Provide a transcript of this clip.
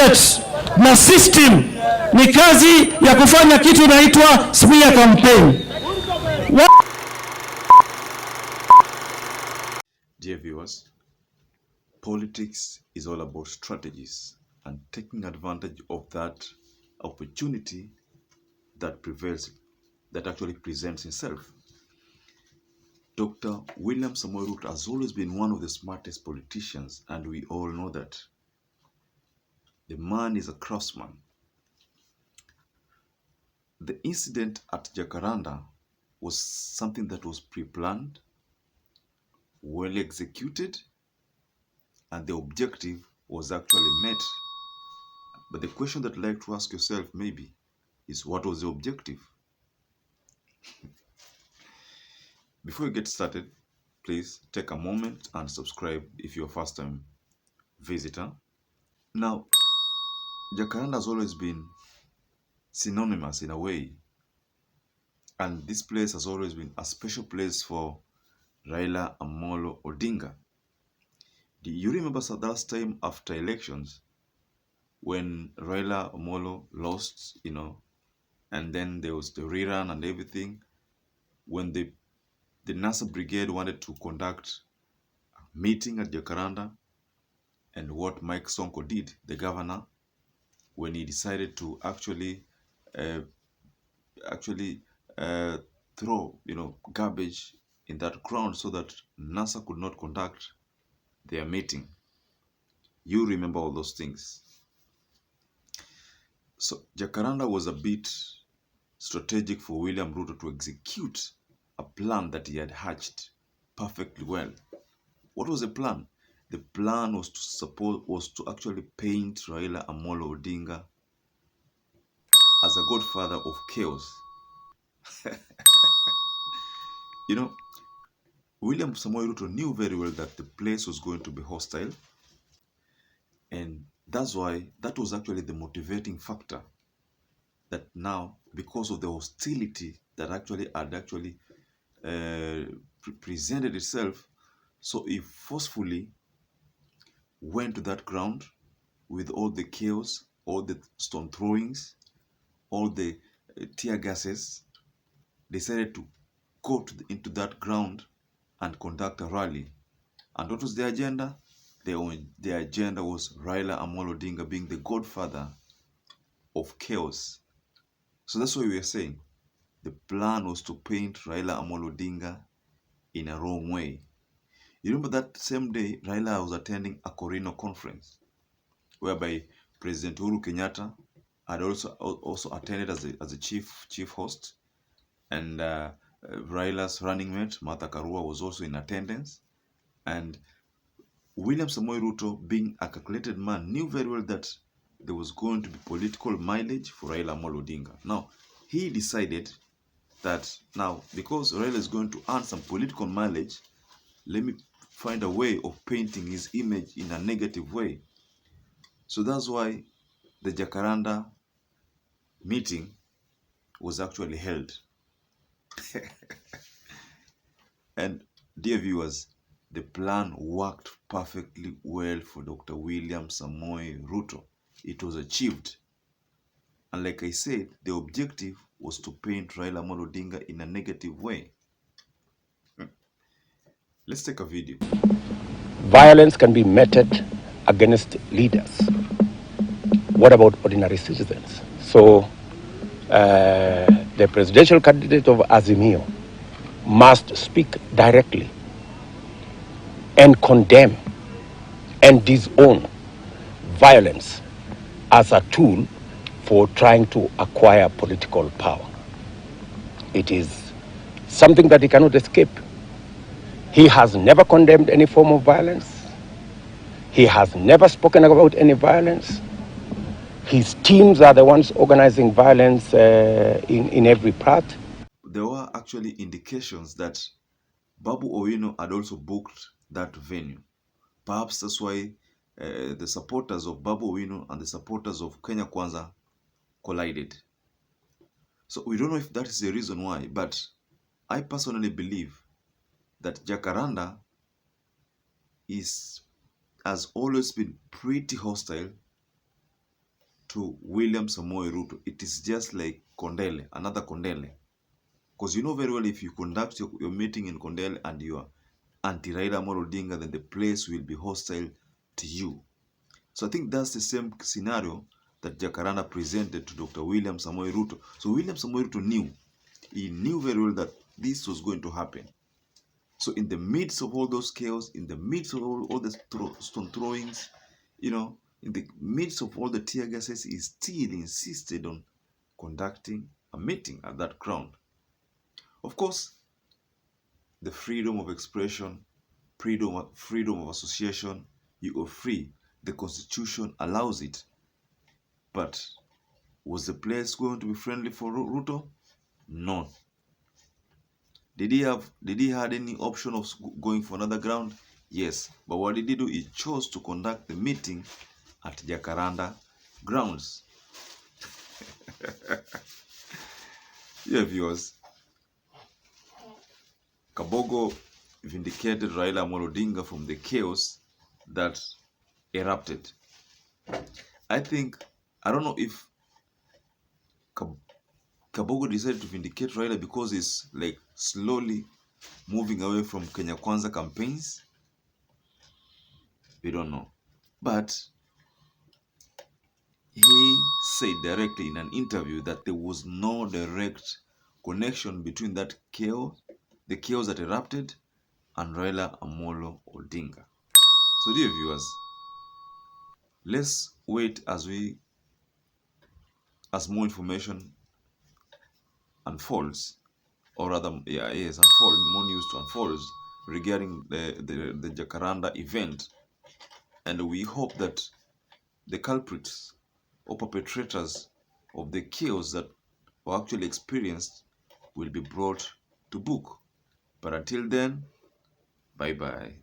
budget na system ni kazi ya kufanya kitu inaitwa smear campaign. Dear viewers, politics is all about strategies and taking advantage of that opportunity that prevails, that actually presents itself. Dr. William Samoei Ruto has always been one of the smartest politicians, and we all know that. The man is a craftsman. The incident at Jacaranda was something that was pre-planned, well executed, and the objective was actually met. But the question that I'd like to ask yourself maybe is, what was the objective? Before you get started, please take a moment and subscribe if you're a first-time visitor. Now, Jacaranda has always been synonymous in a way, and this place has always been a special place for Raila AMOLLO Odinga. Do you remember that last time after elections when Raila AMOLLO lost, and then there was the rerun and everything, when the NASA brigade wanted to conduct a meeting at Jacaranda, and what Mike Sonko did, the governor, when he decided to actually throw garbage in that ground so that NASA could not conduct their meeting. You remember all those things. So Jacaranda was a bit strategic for William Ruto to execute a plan that he had hatched perfectly well. What was the plan? The plan was to actually paint Raila AMOLLO Odinga as a godfather of chaos. William Samoei Ruto knew very well that the place was going to be hostile, and that's why that was actually the motivating factor, that now, because of the hostility that had presented itself, so he forcefully went to that ground with all the chaos, all the stone throwings, all the tear gases, decided to go into that ground and conduct a rally. And what was the agenda? The agenda was Raila AMOLLO Odinga being the godfather of chaos. So that's why we are saying the plan was to paint Raila AMOLLO Odinga in a wrong way. You remember that same day, Raila was attending a Corino conference, whereby President Uhuru Kenyatta had also attended as a chief host, and Raila's running mate Martha Karua was also in attendance. And William Samoei Ruto, being a calculated man, knew very well that there was going to be political mileage for Raila AMOLLO Odinga. Now, he decided that now, because Raila is going to earn some political mileage, let me find a way of painting his image in a negative way. So that's why the Jacaranda meeting was actually held. And dear viewers, the plan worked perfectly well for Dr. William Samoei Ruto. It was achieved. And like I said, the objective was to paint Raila AMOLLO Odinga in a negative way. Let's take a video. Violence can be meted against leaders. What about ordinary citizens? So the presidential candidate of Azimio must speak directly and condemn and disown violence as a tool for trying to acquire political power. It is something that he cannot escape. He has never condemned any form of violence. He has never spoken about any violence. His teams are the ones organizing violence in every part. There were actually indications that Babu Owino had also booked that venue. Perhaps that's why the supporters of Babu Owino and the supporters of Kenya Kwanza collided. So we don't know if that is the reason why, but I personally believe that Jacaranda has always been pretty hostile to William Samoei Ruto, it is just like Kondele, another Kondele. Because you know very well, if you conduct your meeting in Kondele and you are anti-Raila Amollo Odinga, then the place will be hostile to you. So I think that's the same scenario that Jacaranda presented to Dr. William Samoei Ruto. So William Samoei Ruto knew. He knew very well that this was going to happen. So in the midst of all those chaos, in the midst of all the stone throwings, in the midst of all the tear gases, he still insisted on conducting a meeting at that ground. Of course, the freedom of expression, freedom of association, you are free. The Constitution allows it. But was the place going to be friendly for Ruto? No. Did he had any option of going for another ground? Yes. But what did he do? He chose to conduct the meeting at Jacaranda grounds. Yeah, viewers. Kabogo vindicated Raila Amollo Odinga from the chaos that erupted. I don't know if Kabogo decided to vindicate Raila because he's like slowly moving away from Kenya Kwanza campaigns. We don't know. But he said directly in an interview that there was no direct connection between that chaos, the chaos that erupted, and Raila Amollo Odinga. So dear viewers, let's wait as more information unfolds, or rather, more news to unfolds regarding the Jacaranda event, and we hope that the culprits or perpetrators of the chaos that were actually experienced will be brought to book. But until then, bye-bye.